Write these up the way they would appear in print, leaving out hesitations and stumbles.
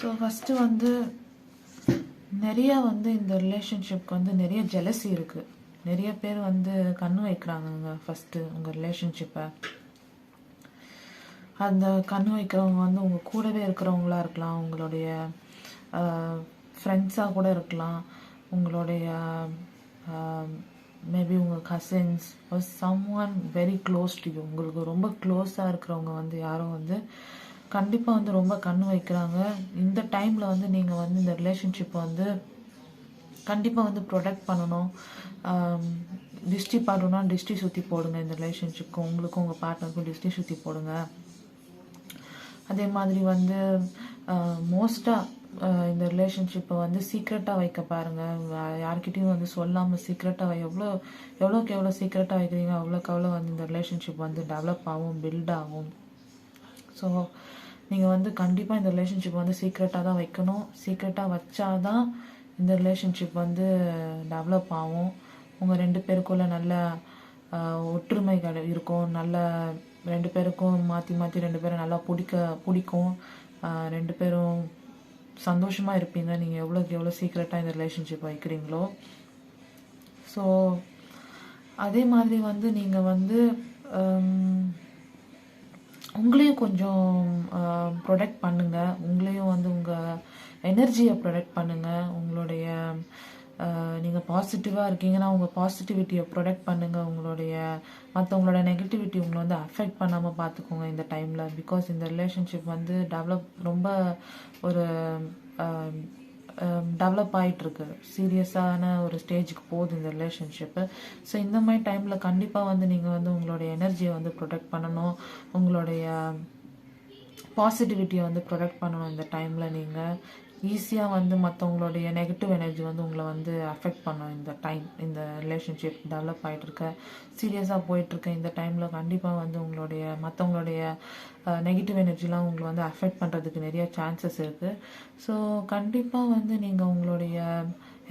So first வந்து நிறையா வந்து இந்த ரிலேஷன்ஷிப்க்கு வந்து நிறைய ஜெலசி இருக்குது. நிறைய பேர் வந்து கண்ணு வைக்கிறாங்கங்க ஃபஸ்ட்டு உங்கள் ரிலேஷன்ஷிப்பை. அந்த கண்ணு வைக்கிறவங்க வந்து உங்கள் கூடவே இருக்கிறவங்களா இருக்கலாம், உங்களுடைய ஃப்ரெண்ட்ஸாக கூட இருக்கலாம், உங்களுடைய மேபி உங்கள் cousins someone very close to you. உங்களுக்கு ரொம்ப க்ளோஸாக இருக்கிறவங்க வந்து யாரும் வந்து கண்டிப்பாக வந்து ரொம்ப கண்ணு வைக்கிறாங்க. இந்த டைமில் வந்து நீங்கள் வந்து இந்த ரிலேஷன்ஷிப்பை வந்து கண்டிப்பாக வந்து ப்ரொடெக்ட் பண்ணணும். டிஸ்டி பாடணும்னா டிஸ்டி சுற்றி போடுங்க. இந்த ரிலேஷன்ஷிப்க்கு உங்களுக்கும் உங்கள் பார்ட்னருக்கும் டிஸ்டி சுற்றி போடுங்க. அதே மாதிரி வந்து மோஸ்ட்டாக இந்த ரிலேஷன்ஷிப்பை வந்து சீக்ரெட்டாக வைக்க பாருங்கள். யார்கிட்டையும் வந்து சொல்லாமல் சீக்ரெட்டாக எவ்வளோக்கு எவ்வளோ சீக்ரெட்டாக வைக்கிறீங்க அவ்வளோக்கு அவ்வளோ வந்து இந்த ரிலேஷன்ஷிப் வந்து டெவலப் ஆகும், பில்ட் ஆகும். ஸோ நீங்கள் வந்து கண்டிப்பாக இந்த ரிலேஷன்ஷிப் வந்து சீக்ரெட்டாக தான் வைக்கணும். சீக்ரெட்டாக வச்சாதான் இந்த ரிலேஷன்ஷிப் வந்து டெவலப் ஆகும். உங்கள் ரெண்டு பேருக்குள்ள நல்ல ஒற்றுமைகள் இருக்கும். நல்ல ரெண்டு பேருக்கும் மாற்றி மாற்றி ரெண்டு பேரும் நல்லா பிடிக்கும். ரெண்டு பேரும் சந்தோஷமாக இருப்பீங்க நீங்கள் எவ்வளோக்கு எவ்வளோ சீக்ரெட்டாக இந்த ரிலேஷன்ஷிப் வைக்கிறீங்களோ. ஸோ அதே மாதிரி வந்து நீங்கள் வந்து உங்களையும் கொஞ்சம் ப்ரொடெக்ட் பண்ணுங்கள். உங்களையும் வந்து உங்கள் எனர்ஜியை ப்ரொடெக்ட் பண்ணுங்கள். உங்களுடைய நீங்கள் பாசிட்டிவாக இருக்கீங்கன்னா உங்கள் பாசிட்டிவிட்டியை ப்ரொடெக்ட் பண்ணுங்கள். மற்றவங்களோட நெகட்டிவிட்டி உங்களை வந்து அஃபெக்ட் பண்ணாமல் பார்த்துக்கோங்க இந்த டைமில். பிகாஸ் இந்த ரிலேஷன்ஷிப் வந்து ரொம்ப ஒரு டெவலப் ஆகிட்டுருக்கு. சீரியஸான ஒரு ஸ்டேஜுக்கு போகுது இந்த ரிலேஷன்ஷிப்பு. ஸோ இந்த மாதிரி டைமில் கண்டிப்பாக வந்து நீங்கள் வந்து உங்களுடைய எனர்ஜியை வந்து ப்ரொடெக்ட் பண்ணணும். உங்களுடைய பாசிட்டிவிட்டியை வந்து ப்ரொடெக்ட் பண்ணணும். இந்த டைமில் நீங்கள் ஈஸியாக வந்து மற்றவங்களுடைய நெகட்டிவ் எனர்ஜி வந்து உங்களை வந்து அஃபெக்ட் பண்ணும். இந்த ரிலேஷன்ஷிப் டெவலப் ஆகிட்டுருக்க சீரியஸாக போயிட்டுருக்க இந்த டைமில் கண்டிப்பாக வந்து மற்றவங்களுடைய நெகட்டிவ் எனர்ஜிலாம் உங்களை வந்து அஃபெக்ட் பண்ணுறதுக்கு நிறைய சான்சஸ் இருக்குது. ஸோ கண்டிப்பாக வந்து நீங்கள் உங்களுடைய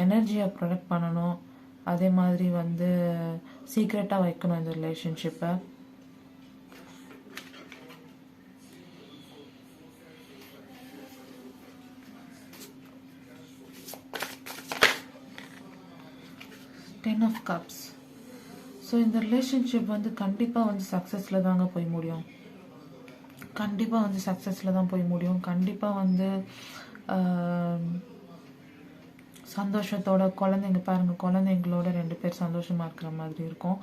எனர்ஜியை ப்ரொடெக்ட் பண்ணணும். அதே மாதிரி வந்து சீக்ரெட்டாக வைக்கணும் இந்த ரிலேஷன்ஷிப்பை. Ten of Cups. ஸோ இந்த ரிலேஷன்ஷிப் வந்து கண்டிப்பாக வந்து சக்ஸஸில் தாங்க போய் முடியும். கண்டிப்பாக வந்து சக்ஸஸில் தான் போய் முடியும். கண்டிப்பாக வந்து சந்தோஷத்தோட குழந்தைங்களோட ரெண்டு பேர் சந்தோஷமாக இருக்கிற மாதிரி இருக்கும்.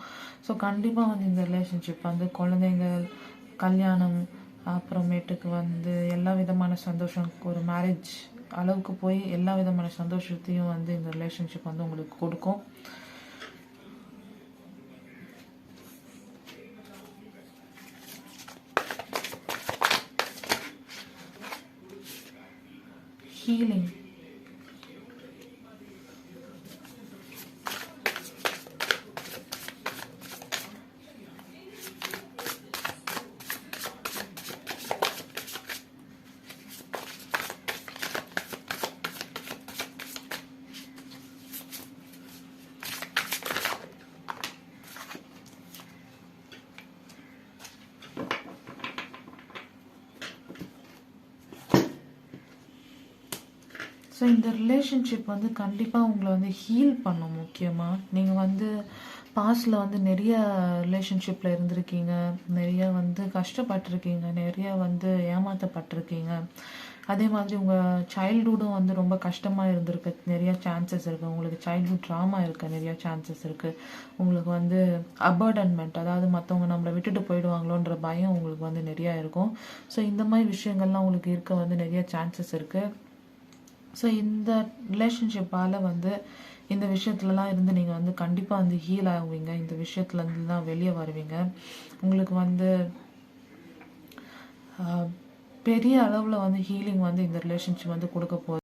ஸோ கண்டிப்பாக வந்து இந்த ரிலேஷன்ஷிப் வந்து குழந்தைங்கள், கல்யாணம், அப்புறமேட்டுக்கு வந்து எல்லா விதமான சந்தோஷம், ஒரு மேரேஜ் அளவுக்கு போய் எல்லா விதமான சந்தோஷத்தையும் வந்து இந்த ரிலேஷன்ஷிப் வந்து உங்களுக்கு கொடுக்கும். Healing. ஸோ இந்த ரிலேஷன்ஷிப் வந்து கண்டிப்பாக உங்களை வந்து ஹீல் பண்ணும். முக்கியமாக நீங்கள் வந்து பாஸ்டில் வந்து நிறைய ரிலேஷன்ஷிப்பில் இருந்திருக்கீங்க, நிறைய வந்து கஷ்டப்பட்டிருக்கீங்க, நிறைய வந்து ஏமாற்றப்பட்டிருக்கீங்க. அதே மாதிரி உங்கள் சைல்ட்ஹுட்டும் வந்து ரொம்ப கஷ்டமாக இருந்திருக்கு, நிறைய சான்சஸ் இருக்குது. உங்களுக்கு சைல்ட்ஹுட் ட்ராமா இருக்க நிறைய சான்சஸ் இருக்குது. உங்களுக்கு வந்து அபர்டன்மெண்ட், அதாவது மற்றவங்க நம்மளை விட்டுட்டு போயிடுவாங்களோன்ற பயம் உங்களுக்கு வந்து நிறையா இருக்கும். ஸோ இந்த மாதிரி விஷயங்கள்லாம் உங்களுக்கு இருக்க வந்து நிறைய சான்சஸ் இருக்குது. ஸோ இந்த ரிலேஷன்ஷிப்பால் வந்து இந்த விஷயத்துலலாம் இருந்து நீங்கள் வந்து கண்டிப்பாக வந்து ஹீல் ஆகுவீங்க. இந்த விஷயத்துலேருந்து தான் வெளியே வருவீங்க. உங்களுக்கு வந்து பெரிய அளவில் வந்து ஹீலிங் வந்து இந்த ரிலேஷன்ஷிப் வந்து கொடுக்க போகுது.